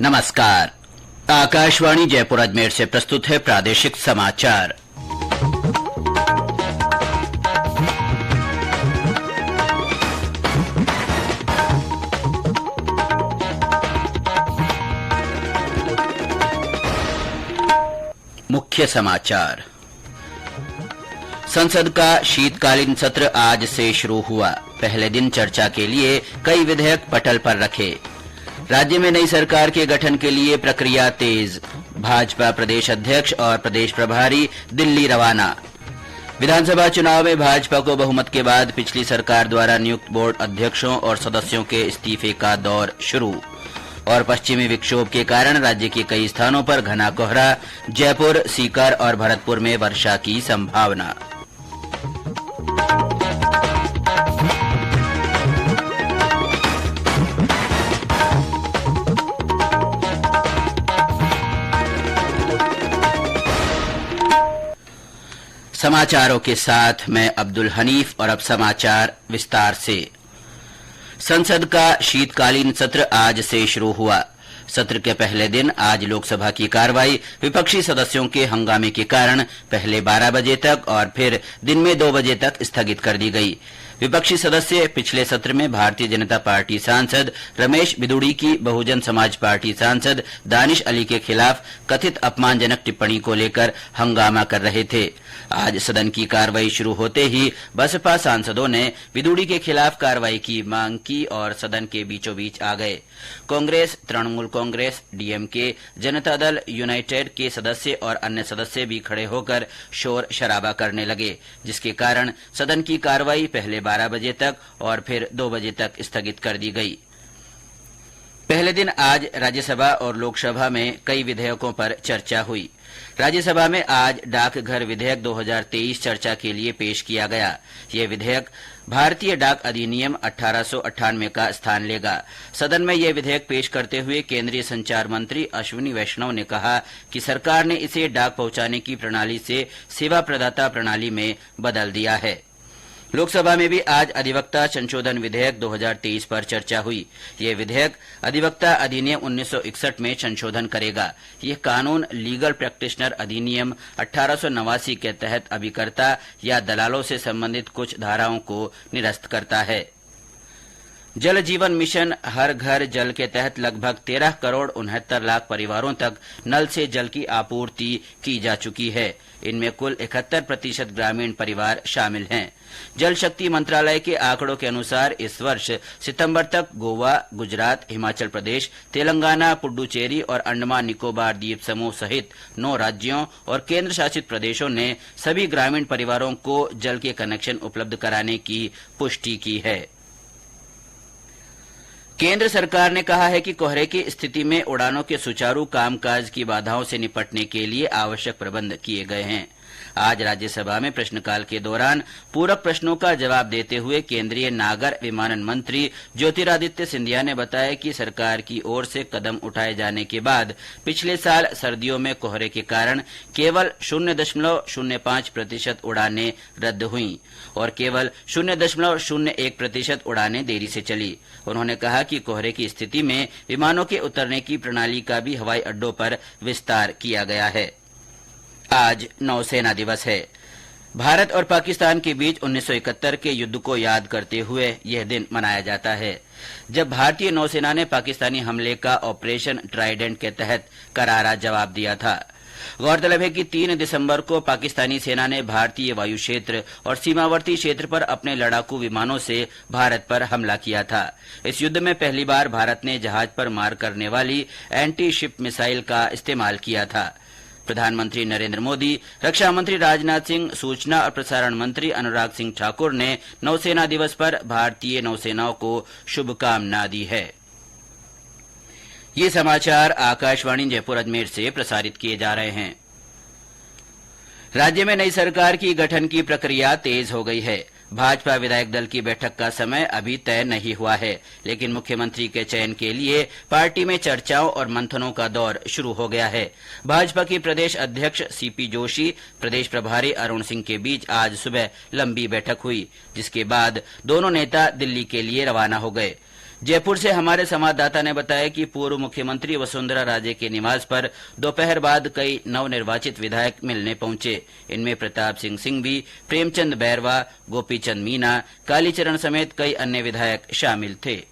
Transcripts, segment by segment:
नमस्कार। आकाशवाणी जयपुर अजमेर से प्रस्तुत है प्रादेशिक समाचार। मुख्य समाचार। संसद का शीतकालीन सत्र आज से शुरू हुआ। पहले दिन चर्चा के लिए कई विधेयक पटल पर रखे। राज्य में नई सरकार के गठन के लिए प्रक्रिया तेज। भाजपा प्रदेश अध्यक्ष और प्रदेश प्रभारी दिल्ली रवाना। विधानसभा चुनाव में भाजपा को बहुमत के बाद पिछली सरकार द्वारा नियुक्त बोर्ड अध्यक्षों और सदस्यों के इस्तीफे का दौर शुरू। और पश्चिमी विक्षोभ के कारण राज्य के कई स्थानों पर घना कोहरा। जयपुर, सीकर और भरतपुर में वर्षा की संभावना। समाचारों के साथ मैं अब्दुल हनीफ और अब समाचार विस्तार से। संसद का शीतकालीन सत्र आज से शुरू हुआ। सत्र के पहले दिन आज लोकसभा की कार्रवाई विपक्षी सदस्यों के हंगामे के कारण पहले 12 बजे तक और फिर दिन में 2 बजे तक स्थगित कर दी गई। विपक्षी सदस्य पिछले सत्र में भारतीय जनता पार्टी सांसद रमेश बिदुड़ी की बहुजन समाज पार्टी सांसद दानिश अली के खिलाफ कथित अपमानजनक टिप्पणी को लेकर हंगामा कर रहे थे। आज सदन की कार्रवाई शुरू होते ही बसपा सांसदों ने बिदुड़ी के खिलाफ कार्रवाई की मांग की और सदन के बीचों बीच आ गए। कांग्रेस, तृणमूल कांग्रेस, डीएमके, जनता दल यूनाइटेड के सदस्य और अन्य सदस्य भी खड़े होकर शोर शराबा करने लगे, जिसके कारण सदन की कार्रवाई पहले 12 बजे तक और फिर 2 बजे तक स्थगित कर दी गई। पहले दिन आज राज्यसभा और लोकसभा में कई विधेयकों पर चर्चा हुई। राज्यसभा में आज डाकघर विधेयक 2023 चर्चा के लिए पेश किया गया। ये विधेयक भारतीय डाक अधिनियम 1898 का स्थान लेगा। सदन में यह विधेयक पेश करते हुए केंद्रीय संचार मंत्री अश्विनी वैष्णव ने कहा कि सरकार ने इसे डाक पहुंचाने की प्रणाली से सेवा प्रदाता प्रणाली में बदल दिया है। लोकसभा में भी आज अधिवक्ता संशोधन विधेयक 2023 पर चर्चा हुई। यह विधेयक अधिवक्ता अधिनियम 1961 में संशोधन करेगा। यह कानून लीगल प्रैक्टिशनर अधिनियम 1889 के तहत अभिकर्ता या दलालों से संबंधित कुछ धाराओं को निरस्त करता है। जल जीवन मिशन हर घर जल के तहत लगभग 13 करोड़ 69 लाख परिवारों तक नल से जल की आपूर्ति की जा चुकी है। इनमें कुल 71% ग्रामीण परिवार शामिल हैं। जल शक्ति मंत्रालय के आंकड़ों के अनुसार इस वर्ष सितंबर तक गोवा, गुजरात, हिमाचल प्रदेश, तेलंगाना, पुडुचेरी और अंडमान निकोबार द्वीप समूह सहित 9 राज्यों और केंद्र शासित प्रदेशों ने सभी ग्रामीण परिवारों को जल के कनेक्शन उपलब्ध कराने की पुष्टि की है। केंद्र सरकार ने कहा है कि कोहरे की स्थिति में उड़ानों के सुचारू कामकाज की बाधाओं से निपटने के लिए आवश्यक प्रबंध किए गए हैं। आज राज्यसभा में प्रश्नकाल के दौरान पूरक प्रश्नों का जवाब देते हुए केंद्रीय नागर विमानन मंत्री ज्योतिरादित्य सिंधिया ने बताया कि सरकार की ओर से कदम उठाए जाने के बाद पिछले साल सर्दियों में कोहरे के कारण केवल 0.05% उड़ानें रद्द हुईं और केवल 0.01% उड़ानें देरी से चली। उन्होंने कहा कि कोहरे की स्थिति में विमानों के उतरने की प्रणाली का भी हवाई अड्डों पर विस्तार किया गया है। आज नौसेना दिवस है। भारत और पाकिस्तान के बीच 1971 के युद्ध को याद करते हुए यह दिन मनाया जाता है, जब भारतीय नौसेना ने पाकिस्तानी हमले का ऑपरेशन ट्राइडेंट के तहत करारा जवाब दिया था। गौरतलब है कि 3 दिसंबर को पाकिस्तानी सेना ने भारतीय वायु क्षेत्र और सीमावर्ती क्षेत्र पर अपने लड़ाकू विमानों से भारत पर हमला किया था। इस युद्ध में पहली बार भारत ने जहाज पर मार करने वाली एंटी शिप मिसाइल का इस्तेमाल किया था। प्रधानमंत्री नरेंद्र मोदी, रक्षा मंत्री राजनाथ सिंह, सूचना और प्रसारण मंत्री अनुराग सिंह ठाकुर ने नौसेना दिवस पर भारतीय नौसेनाओं को शुभकामना दी है। ये समाचार आकाशवाणी जयपुर अजमेर से प्रसारित किए जा रहे हैं। राज्य में नई सरकार की गठन की प्रक्रिया तेज हो गई है। भाजपा विधायक दल की बैठक का समय अभी तय नहीं हुआ है, लेकिन मुख्यमंत्री के चयन के लिए पार्टी में चर्चाओं और मंथनों का दौर शुरू हो गया है। भाजपा की प्रदेश अध्यक्ष सीपी जोशी, प्रदेश प्रभारी अरुण सिंह के बीच आज सुबह लंबी बैठक हुई, जिसके बाद दोनों नेता दिल्ली के लिए रवाना हो गए। जयपुर से हमारे संवाददाता ने बताया कि पूर्व मुख्यमंत्री वसुंधरा राजे के निवास पर दोपहर बाद कई नवनिर्वाचित विधायक मिलने पहुंचे। इनमें प्रताप सिंह सिंघवी, प्रेमचंद बैरवा, गोपीचंद मीना, कालीचरण समेत कई अन्य विधायक शामिल थे।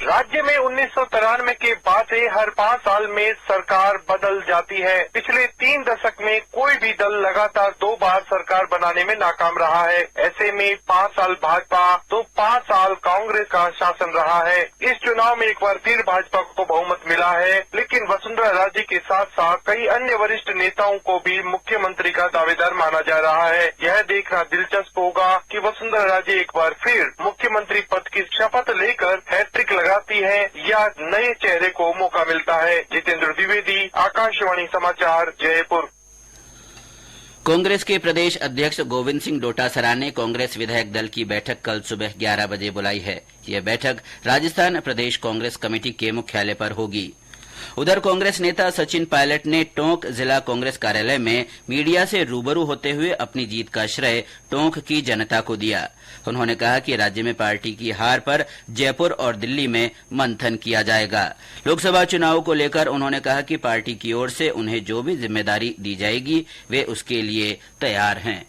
राज्य में 1993 के बाद से हर 5 साल में सरकार बदल जाती है। पिछले 3 दशक में कोई भी दल लगातार 2 बार सरकार बनाने में नाकाम रहा है। ऐसे में 5 साल भाजपा तो 5 साल कांग्रेस का शासन रहा है। इस चुनाव में एक बार फिर भाजपा को बहुमत मिला है, लेकिन वसुंधरा राजे के साथ साथ कई अन्य वरिष्ठ नेताओं को भी मुख्यमंत्री का दावेदार माना जा रहा है। यह देखना दिलचस्प होगा कि वसुंधरा राजे एक बार फिर मुख्यमंत्री पद की शपथ लेकर हैट्रिक लगाती है या नए चेहरे को मौका मिलता है। जितेंद्र द्विवेदी, आकाशवाणी समाचार, जयपुर। कांग्रेस के प्रदेश अध्यक्ष गोविंद सिंह डोटासरा ने कांग्रेस विधायक दल की बैठक कल सुबह 11 बजे बुलाई है। यह बैठक राजस्थान प्रदेश कांग्रेस कमेटी के मुख्यालय पर होगी। उधर कांग्रेस नेता सचिन पायलट ने टोंक जिला कांग्रेस कार्यालय में मीडिया से रूबरू होते हुए अपनी जीत का श्रेय टोंक की जनता को दिया। उन्होंने कहा कि राज्य में पार्टी की हार पर जयपुर और दिल्ली में मंथन किया जाएगा। लोकसभा चुनाव को लेकर उन्होंने कहा कि पार्टी की ओर से उन्हें जो भी जिम्मेदारी दी जाएगी वे उसके लिए तैयार हैं।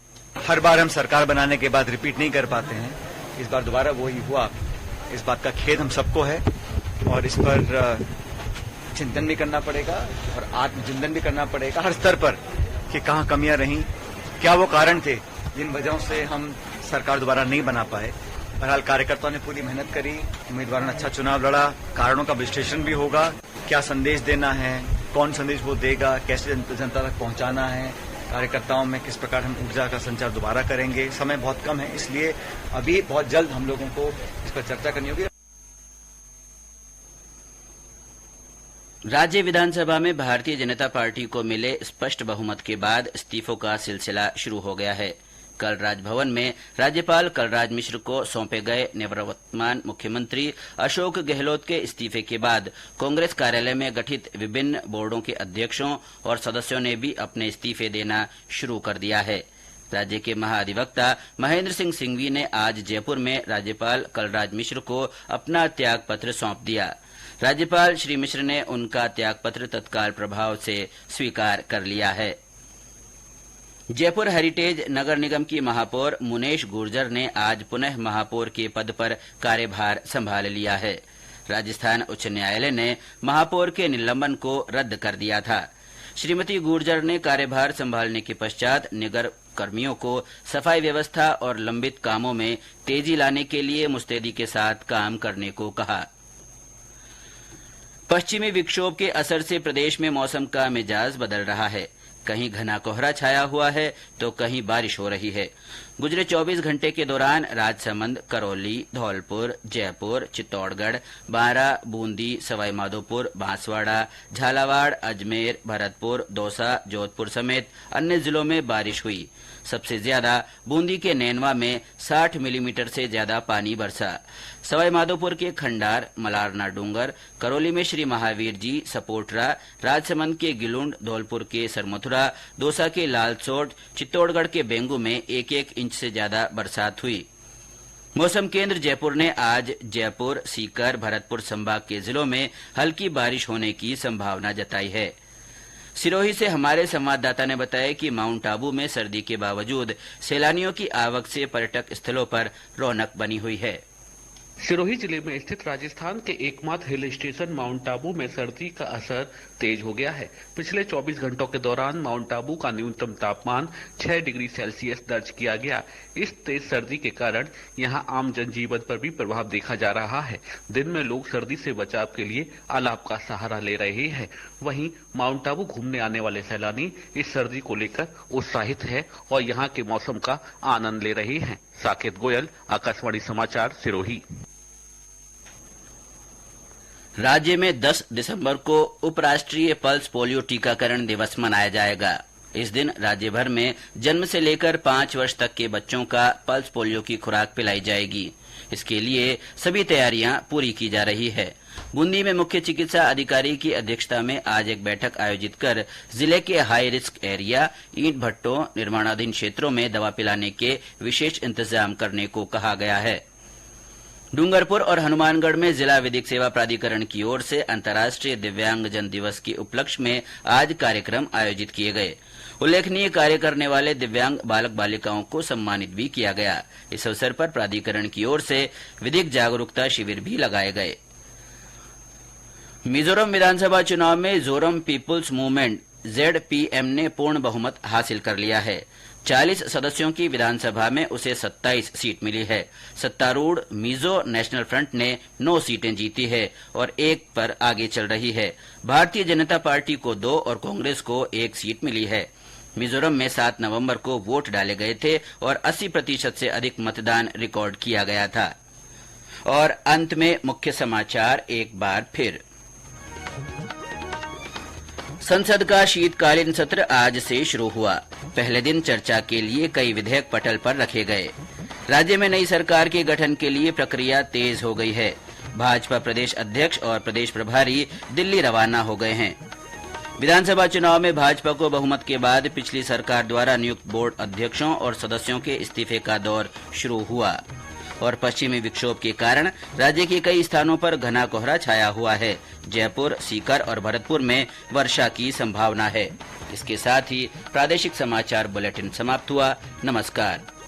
हर बार हम सरकार बनाने के बाद रिपीट नहीं कर पाते हैं। इस बार दोबारा वही हुआ। इस बात का खेद हम सबको है और इस पर चिंतन भी करना पड़ेगा और आत्मचिंतन भी करना पड़ेगा हर स्तर पर कि कहाँ कमियां रहीं, क्या वो कारण थे जिन वजहों से हम सरकार दोबारा नहीं बना पाए। बहरहाल कार्यकर्ताओं ने पूरी मेहनत करी, उम्मीदवारों ने अच्छा चुनाव लड़ा, कारणों का विश्लेषण भी होगा, क्या संदेश देना है, कौन संदेश वो देगा, कैसे जनता तक पहुंचाना है, कार्यकर्ताओं में किस प्रकार हम ऊर्जा का संचार दोबारा करेंगे। समय बहुत कम है, इसलिए अभी बहुत जल्द हम लोगों को इस पर चर्चा करनी होगी। राज्य विधानसभा में भारतीय जनता पार्टी को मिले स्पष्ट बहुमत के बाद इस्तीफों का सिलसिला शुरू हो गया है। कल राजभवन में राज्यपाल कलराज मिश्र को सौंपे गए निवर्तमान मुख्यमंत्री अशोक गहलोत के इस्तीफे के बाद कांग्रेस कार्यालय में गठित विभिन्न बोर्डों के अध्यक्षों और सदस्यों ने भी अपने इस्तीफे देना शुरू कर दिया है। राज्य के महाधिवक्ता महेंद्र सिंह सिंघवी ने आज जयपुर में राज्यपाल कलराज मिश्र को अपना त्याग पत्र सौंप दिया। राज्यपाल श्री मिश्र ने उनका त्यागपत्र तत्काल प्रभाव से स्वीकार कर लिया है। जयपुर हेरिटेज नगर निगम की महापौर मुनेश गुर्जर ने आज पुनः महापौर के पद पर कार्यभार संभाल लिया है। राजस्थान उच्च न्यायालय ने महापौर के निलंबन को रद्द कर दिया था। श्रीमती गुर्जर ने कार्यभार संभालने के पश्चात निगर कर्मियों को सफाई व्यवस्था और लंबित कामों में तेजी लाने के लिए मुस्तैदी के साथ काम करने को कहा। पश्चिमी विक्षोभ के असर से प्रदेश में मौसम का मिजाज बदल रहा है। कहीं घना कोहरा छाया हुआ है तो कहीं बारिश हो रही है। गुजरे 24 घंटे के दौरान राजसमंद, करौली, धौलपुर, जयपुर, चित्तौड़गढ़, बारां, बूंदी, सवाईमाधोपुर, बांसवाड़ा, झालावाड़, अजमेर, भरतपुर, दौसा, जोधपुर समेत अन्य जिलों में बारिश हुई। सबसे ज्यादा बूंदी के नैनवा में 60 मिलीमीटर से ज्यादा पानी बरसा। सवाईमाधोपुर के खंडार, मलारना डूंगर, करौली में श्री महावीर जी, सपोटरा, राजसमंद के गिलुंड, धौलपुर के सरमथुरा, दौसा के लालसोट, चित्तौड़गढ़ के बेंगू में 1-1 इंच से ज्यादा बरसात हुई। मौसम केंद्र जयपुर ने आज जयपुर, सीकर, भरतपुर संभाग के जिलों में हल्की बारिश होने की संभावना जताई है। सिरोही से हमारे संवाददाता ने बताया कि माउंट आबू में सर्दी के बावजूद सैलानियों की आवक से पर्यटक स्थलों पर रौनक बनी हुई है। सिरोही जिले में स्थित राजस्थान के एकमात्र हिल स्टेशन माउंट आबू में सर्दी का असर तेज हो गया है। पिछले 24 घंटों के दौरान माउंट आबू का न्यूनतम तापमान 6 डिग्री सेल्सियस दर्ज किया गया। इस तेज सर्दी के कारण यहां आम जनजीवन पर भी प्रभाव देखा जा रहा है। दिन में लोग सर्दी से बचाव के लिए अलाव का सहारा ले रहे हैं। वहीं माउंट आबू घूमने आने वाले सैलानी इस सर्दी को लेकर उत्साहित है और यहाँ के मौसम का आनंद ले रहे हैं। साकेत गोयल, आकाशवाणी समाचार, सिरोही। राज्य में 10 दिसंबर को उपराष्ट्रीय पल्स पोलियो टीकाकरण दिवस मनाया जाएगा। इस दिन राज्य भर में जन्म से लेकर 5 वर्ष तक के बच्चों का पल्स पोलियो की खुराक पिलाई जाएगी। इसके लिए सभी तैयारियां पूरी की जा रही है। बूंदी में मुख्य चिकित्सा अधिकारी की अध्यक्षता में आज एक बैठक आयोजित कर जिले के हाई रिस्क एरिया, ईंट भट्टों, निर्माणाधीन क्षेत्रों में दवा पिलाने के विशेष इंतजाम करने को कहा गया है। डूंगरपुर और हनुमानगढ़ में जिला विधिक सेवा प्राधिकरण की ओर से अंतर्राष्ट्रीय दिव्यांगजन दिवस के उपलक्ष्य में आज कार्यक्रम आयोजित किए गए। उल्लेखनीय कार्य करने वाले दिव्यांग बालक बालिकाओं को सम्मानित भी किया गया। इस अवसर पर प्राधिकरण की ओर से विधिक जागरूकता शिविर भी लगाए गए। मिजोरम विधानसभा चुनाव में जोरम पीपुल्स मूवमेंट ZPM ने पूर्ण बहुमत हासिल कर लिया है। 40 सदस्यों की विधानसभा में उसे 27 सीट मिली है। सत्तारूढ़ मिजो नेशनल फ्रंट ने 9 सीटें जीती है और 1 पर आगे चल रही है। भारतीय जनता पार्टी को 2 और कांग्रेस को 1 सीट मिली है। मिजोरम में 7 नवंबर को वोट डाले गए थे और 80% से अधिक मतदान रिकॉर्ड किया गया था। और अंत में मुख्य समाचार एक बार फिर। संसद का शीतकालीन सत्र आज से शुरू हुआ। पहले दिन चर्चा के लिए कई विधेयक पटल पर रखे गए। राज्य में नई सरकार के गठन के लिए प्रक्रिया तेज हो गई है। भाजपा प्रदेश अध्यक्ष और प्रदेश प्रभारी दिल्ली रवाना हो गए हैं। विधानसभा चुनाव में भाजपा को बहुमत के बाद पिछली सरकार द्वारा नियुक्त बोर्ड अध्यक्षों और सदस्यों के इस्तीफे का दौर शुरू हुआ और पश्चिमी विक्षोभ के कारण राज्य के कई स्थानों पर घना कोहरा छाया हुआ है। जयपुर, सीकर और भरतपुर में वर्षा की संभावना है। इसके साथ ही प्रादेशिक समाचार बुलेटिन समाप्त हुआ। नमस्कार।